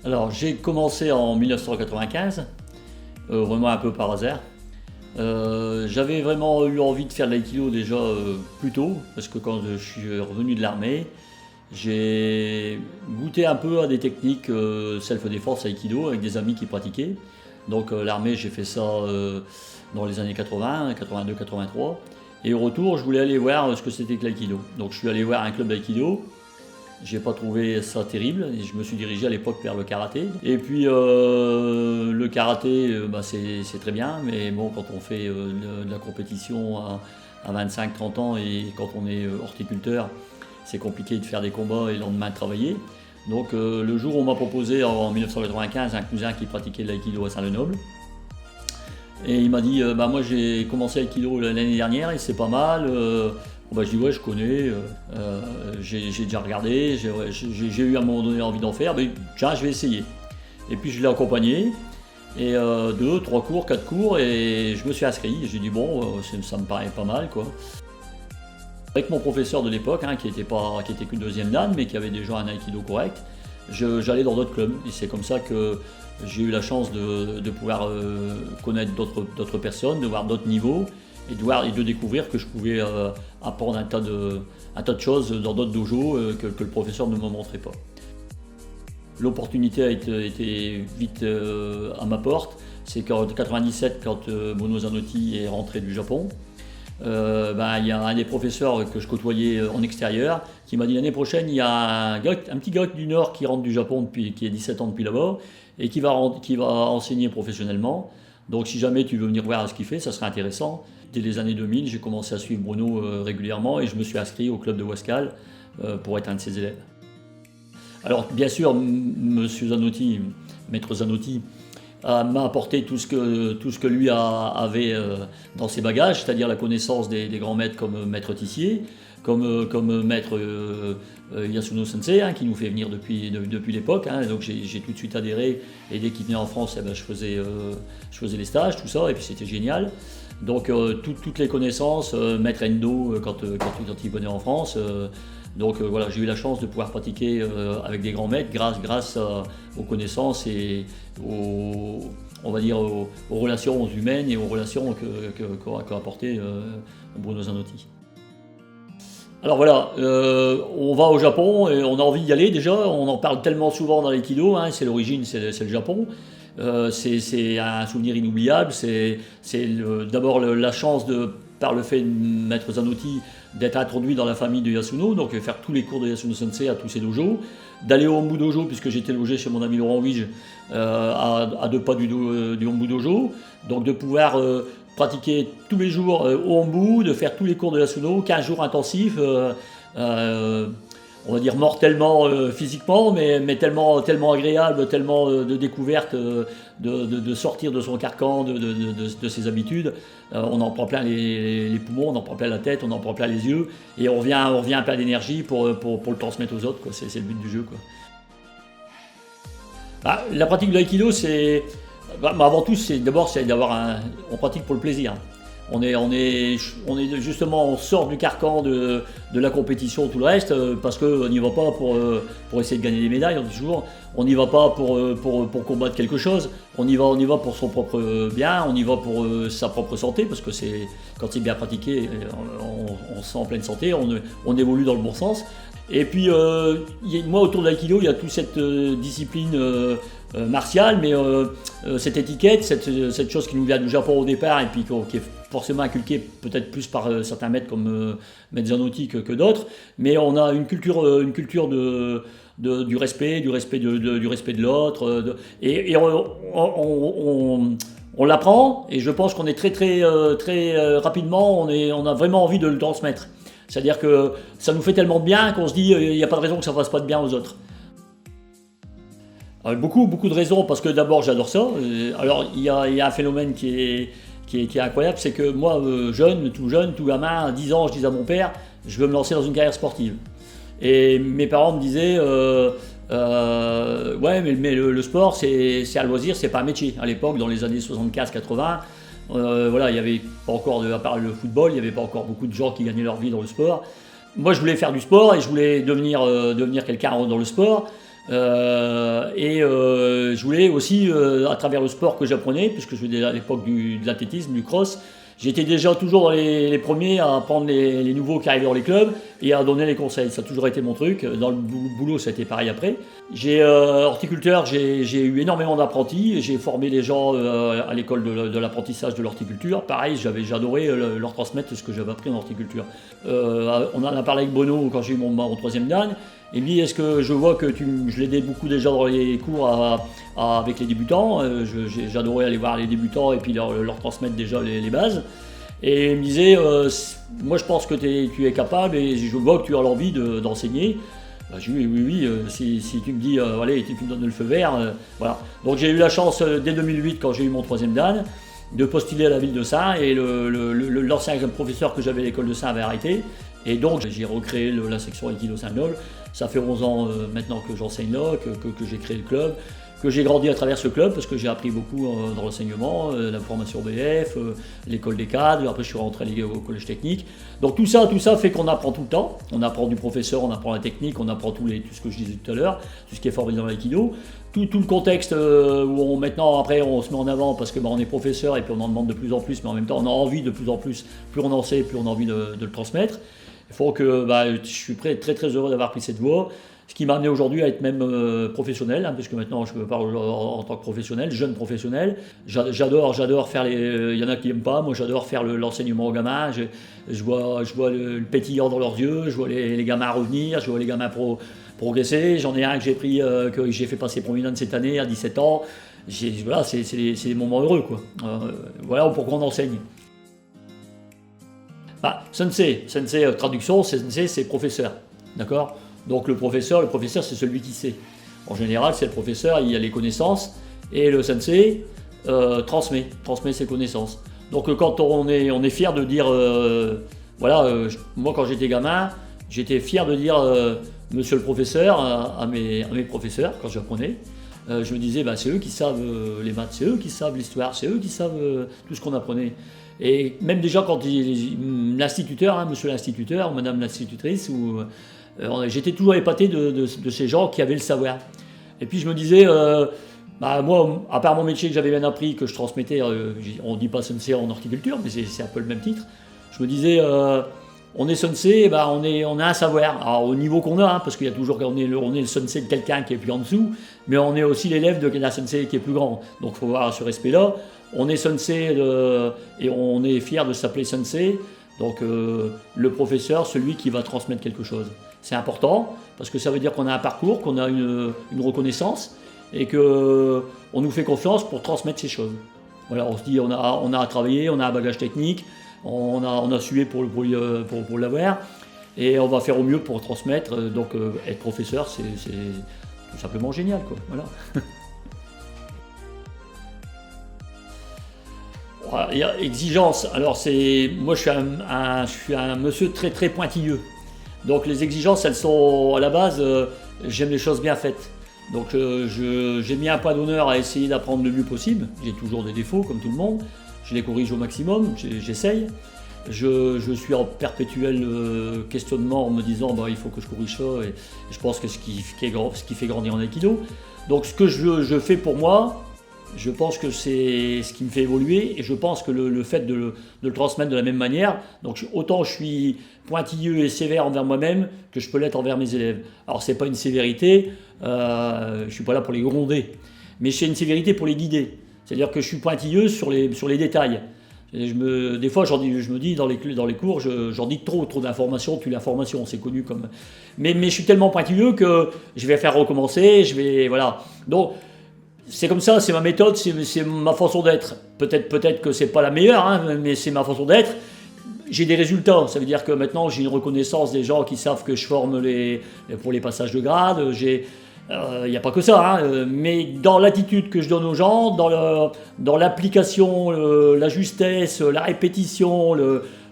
Alors, j'ai commencé en 1995, vraiment un peu par hasard. J'avais vraiment eu envie de faire de l'aïkido déjà plus tôt, parce que quand je suis revenu de l'armée, j'ai goûté un peu à des techniques self-défense aïkido avec des amis qui pratiquaient. Donc l'armée, j'ai fait ça dans les années 80, 82, 83. Et au retour, je voulais aller voir ce que c'était que l'aïkido. Donc je suis allé voir un club d'aïkido. J'ai pas trouvé ça terrible et je me suis dirigé à l'époque vers le karaté. Et puis le karaté, bah, c'est très bien, mais bon, quand on fait de la compétition à 25-30 ans et quand on est horticulteur, c'est compliqué de faire des combats et le lendemain de travailler. Donc le jour où on m'a proposé en 1995 un cousin qui pratiquait l'aïkido à Saint-Lenoble, et il m'a dit bah moi j'ai commencé l'aïkido l'année dernière et c'est pas mal. Bon, bah, je dis ouais je connais, j'ai déjà regardé, j'ai eu à un moment donné envie d'en faire, mais tiens je vais essayer. Et puis je l'ai accompagné, et 2, 3 cours, 4 cours, et je me suis inscrit. J'ai dit bon ça me paraît pas mal quoi. Avec mon professeur de l'époque, qui était qu'une deuxième dan, mais qui avait déjà un aïkido correct, j'allais dans d'autres clubs. Et c'est comme ça que j'ai eu la chance de pouvoir connaître d'autres personnes, de voir d'autres niveaux, et de découvrir que je pouvais apprendre un tas de choses dans d'autres dojos que le professeur ne me montrait pas. L'opportunité a été vite à ma porte. C'est qu'en 1997, quand Bruno Zanotti est rentré du Japon, il y a un des professeurs que je côtoyais en extérieur qui m'a dit l'année prochaine il y a un petit gars du Nord qui rentre du Japon qui a 17 ans depuis là-bas et qui va enseigner professionnellement. Donc si jamais tu veux venir voir ce qu'il fait, ça serait intéressant. Dès les années 2000, j'ai commencé à suivre Bruno régulièrement et je me suis inscrit au club de Wascal pour être un de ses élèves. Alors bien sûr, Monsieur Zanotti, Maître Zanotti, m'a apporté tout ce que lui avait dans ses bagages, c'est-à-dire la connaissance des grands maîtres comme Maître Tissier, comme Maître Yasuno Sensei, qui nous fait venir depuis l'époque. Donc j'ai tout de suite adhéré, et dès qu'il venait en France, je faisais les stages, tout ça, et puis c'était génial. Donc toutes les connaissances, Maître Endo quand il venait en France. Donc voilà, j'ai eu la chance de pouvoir pratiquer avec des grands maîtres grâce aux connaissances et aux relations humaines et aux relations qu'a apporté Bruno Zanotti. Alors voilà, on va au Japon et on a envie d'y aller déjà, on en parle tellement souvent dans l'aïkido, c'est l'origine, c'est le Japon. C'est un souvenir inoubliable, c'est d'abord la chance par le fait de Maître Zanotti d'être introduit dans la famille de Yasuno, donc faire tous les cours de Yasuno Sensei à tous ses dojos, d'aller au Hombu Dojo puisque j'étais logé chez mon ami Laurent Wige à 2 pas du Hombu Dojo, donc de pouvoir pratiquer tous les jours au Hombu, de faire tous les cours de Yasuno, 15 jours intensifs, on va dire mortellement physiquement, mais tellement agréable, tellement de découverte, de sortir de son carcan, de ses habitudes. On en prend plein les poumons, on en prend plein la tête, on en prend plein les yeux, et on revient plein d'énergie pour le transmettre aux autres, quoi. C'est le but du jeu, quoi. La pratique de l'aïkido, c'est avant tout, on pratique pour le plaisir. On justement, on sort du carcan de la compétition, tout le reste, parce qu'on n'y va pas pour essayer de gagner des médailles. On dit toujours, on n'y va pas pour combattre quelque chose. On y va pour son propre bien, on y va pour sa propre santé, parce que quand c'est bien pratiqué, on se sent en pleine santé, on évolue dans le bon sens. Et puis, moi, autour de l'aïkido, il y a toute cette discipline martiale, mais cette étiquette, cette chose qui nous vient du Japon au départ, et puis qui est forcément inculquée peut-être plus par certains maîtres comme Maître Zanotti que d'autres, mais on a une culture du respect de l'autre, et on l'apprend, et je pense qu'on est très rapidement, on a vraiment envie de le transmettre. C'est-à-dire que ça nous fait tellement bien qu'on se dit il n'y a pas de raison que ça ne fasse pas de bien aux autres. Alors, beaucoup de raisons, parce que d'abord j'adore ça. Alors il y a un phénomène qui est incroyable, c'est que moi, tout jeune, tout gamin, à 10 ans, je disais à mon père, je veux me lancer dans une carrière sportive. Et mes parents me disaient, ouais mais le sport c'est un loisir, c'est pas un métier. À l'époque, dans les années 75-80, il n'y avait pas encore, à part le football, il n'y avait pas encore beaucoup de gens qui gagnaient leur vie dans le sport. Moi je voulais faire du sport et je voulais devenir quelqu'un dans le sport. Je voulais aussi, à travers le sport que j'apprenais, puisque je faisais à l'époque de l'athlétisme, du cross, j'étais déjà toujours dans les premiers à prendre les nouveaux qui arrivaient dans les clubs et à donner les conseils. Ça a toujours été mon truc. Dans le boulot, ça a été pareil après. Horticulteur, j'ai eu énormément d'apprentis. J'ai formé les gens à l'école de l'apprentissage de l'horticulture. Pareil, j'adorais leur transmettre ce que j'avais appris en horticulture. On en a parlé avec Bono quand j'ai eu mon troisième dan. Et lui, est-ce que je vois que je l'aidais beaucoup déjà dans les cours avec les débutants. J'adorais aller voir les débutants et puis leur transmettre déjà les bases. Et il me disait, moi je pense que tu es capable et je vois que tu as l'envie d'enseigner. Je lui ai dit oui, si tu me dis, allez, tu me donnes le feu vert, voilà. Donc j'ai eu la chance dès 2008, quand j'ai eu mon troisième dan, de postuler à la ville de Saints et l'ancien professeur que j'avais à l'école de Saints avait arrêté. Et donc j'ai recréé la section aikido Saint-Nol. Ça fait 11 ans maintenant que j'enseigne là, que j'ai créé le club, que j'ai grandi à travers ce club parce que j'ai appris beaucoup dans l'enseignement, la formation BF, l'école des cadres, après je suis rentré au collège technique. Donc tout ça fait qu'on apprend tout le temps. On apprend du professeur, on apprend la technique, on apprend tout ce que je disais tout à l'heure, tout ce qui est formé dans l'aïkido. Tout le contexte où maintenant après on se met en avant parce que on est professeur et puis on en demande de plus en plus, mais en même temps on a envie de plus en plus, plus on en sait, plus on a envie de le transmettre. Il faut que je suis très très heureux d'avoir pris cette voie, ce qui m'a amené aujourd'hui à être même professionnel, parce que maintenant je me parle en tant que professionnel, jeune professionnel. J'adore faire il y en a qui n'aiment pas, moi j'adore faire l'enseignement aux gamins. Je vois le pétillant dans leurs yeux, je vois les gamins revenir, je vois les gamins progresser. J'en ai un que j'ai fait passer premier dan cette année à 17 ans. Voilà, c'est des moments heureux, quoi. Voilà pourquoi on enseigne. Sensei, traduction, sensei c'est professeur, d'accord? Donc le professeur c'est celui qui sait. En général, c'est le professeur, il a les connaissances, et le sensei transmet ses connaissances. Donc quand on est fier de dire, moi quand j'étais gamin, j'étais fier de dire monsieur le professeur à mes professeurs quand j'apprenais. Je me disais, c'est eux qui savent les maths, c'est eux qui savent l'histoire, c'est eux qui savent tout ce qu'on apprenait. Et même déjà quand l'instituteur, monsieur l'instituteur, madame l'institutrice, j'étais toujours épaté de ces gens qui avaient le savoir. Et puis je me disais, moi, à part mon métier que j'avais bien appris, que je transmettais, on ne dit pas sensei en horticulture, mais c'est un peu le même titre. Je me disais, on est sensei, on a un savoir. Alors au niveau qu'on a, parce qu'il y a toujours, on est le sensei de quelqu'un qui est plus en dessous, mais on est aussi l'élève de quelqu'un sensei qui est plus grand. Donc il faut voir ce respect-là. On est sensei et on est fier de s'appeler sensei. Donc le professeur, celui qui va transmettre quelque chose. C'est important parce que ça veut dire qu'on a un parcours, qu'on a une reconnaissance et qu'on nous fait confiance pour transmettre ces choses. Voilà, on se dit on a travaillé, on a un bagage technique, on a sué pour l'avoir et on va faire au mieux pour transmettre. Donc être professeur, c'est tout simplement génial, quoi. Voilà. Il y a exigence. Alors moi je suis un monsieur très très pointilleux. Donc les exigences, elles sont à la base, j'aime les choses bien faites. Donc j'ai mis un point d'honneur à essayer d'apprendre le mieux possible. J'ai toujours des défauts comme tout le monde. Je les corrige au maximum, j'essaye. Je suis en perpétuel questionnement en me disant il faut que je corrige ça et je pense que ce qui fait grandir en aikido. Donc ce que je fais pour moi, je pense que c'est ce qui me fait évoluer et je pense que le fait de le transmettre de la même manière, donc autant je suis pointilleux et sévère envers moi-même que je peux l'être envers mes élèves. Alors c'est pas une sévérité, je suis pas là pour les gronder, mais c'est une sévérité pour les guider. C'est-à-dire que je suis pointilleux sur les détails. Des fois, je me dis dans les cours, j'en dis trop d'informations, tue l'information, c'est connu comme. Mais je suis tellement pointilleux que je vais faire recommencer, voilà. Donc c'est comme ça, c'est ma méthode, c'est ma façon d'être. Peut-être que c'est pas la meilleure, mais c'est ma façon d'être. J'ai des résultats, ça veut dire que maintenant j'ai une reconnaissance des gens qui savent que je forme pour les passages de grade. Il n'y a pas que ça, mais dans l'attitude que je donne aux gens, dans l'application, la justesse, la répétition,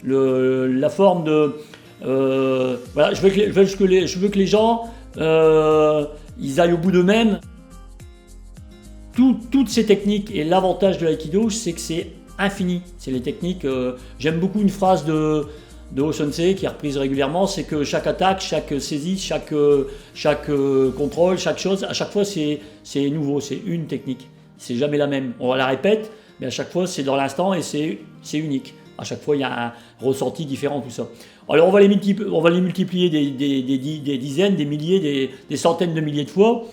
la forme de... voilà, je veux que les gens ils aillent au bout d'eux-mêmes. Toutes ces techniques, et l'avantage de l'aïkido, c'est que c'est infini. C'est les techniques... j'aime beaucoup une phrase de Ho-sensei qui est reprise régulièrement, c'est que chaque attaque, chaque saisie, chaque contrôle, chaque chose, à chaque fois c'est nouveau, c'est une technique. C'est jamais la même. On la répète, mais à chaque fois c'est dans l'instant et c'est unique. À chaque fois il y a un ressenti différent, tout ça. Alors on va les multiplier des dizaines, des milliers, des centaines de milliers de fois.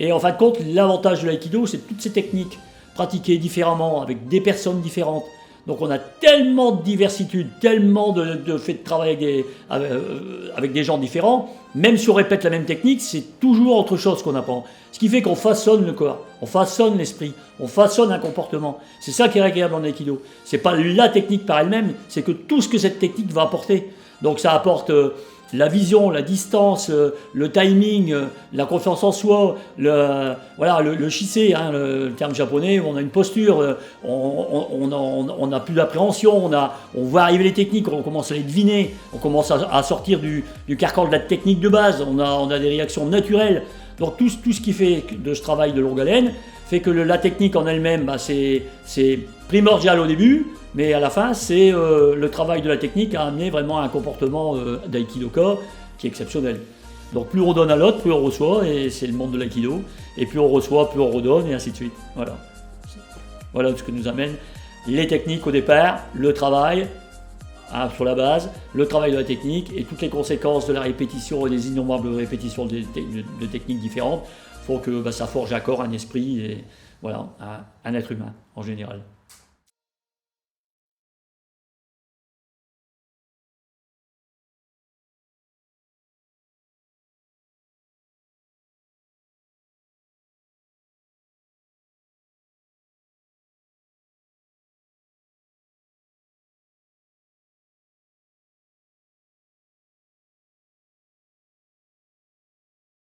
Et en fin de compte, l'avantage de l'aïkido, c'est toutes ces techniques pratiquées différemment, avec des personnes différentes. Donc on a tellement de diversité, tellement de faits de travail avec des gens différents. Même si on répète la même technique, c'est toujours autre chose qu'on apprend. Ce qui fait qu'on façonne le corps, on façonne l'esprit, on façonne un comportement. C'est ça qui est agréable en aïkido. C'est pas la technique par elle-même, c'est que tout ce que cette technique va apporter. Donc ça apporte la vision, la distance, le timing, la confiance en soi, le shissei, hein, le terme japonais, on a une posture, on a plus d'appréhension, on voit arriver les techniques, on commence à les deviner, on commence à sortir du carcan de la technique de base, on a des réactions naturelles. Donc tout ce qui fait de ce travail de longue haleine fait que la technique en elle-même, c'est primordial au début, mais à la fin, c'est le travail de la technique a amené vraiment à un comportement d'aïkidoka qui est exceptionnel. Donc plus on donne à l'autre, plus on reçoit, et c'est le monde de l'aïkido. Et plus on reçoit, plus on redonne, et ainsi de suite. Voilà ce que nous amène les techniques au départ, le travail sur la base, le travail de la technique, et toutes les conséquences de la répétition et des innombrables répétitions de techniques différentes font que ça forge un corps, un esprit, et voilà, un être humain en général.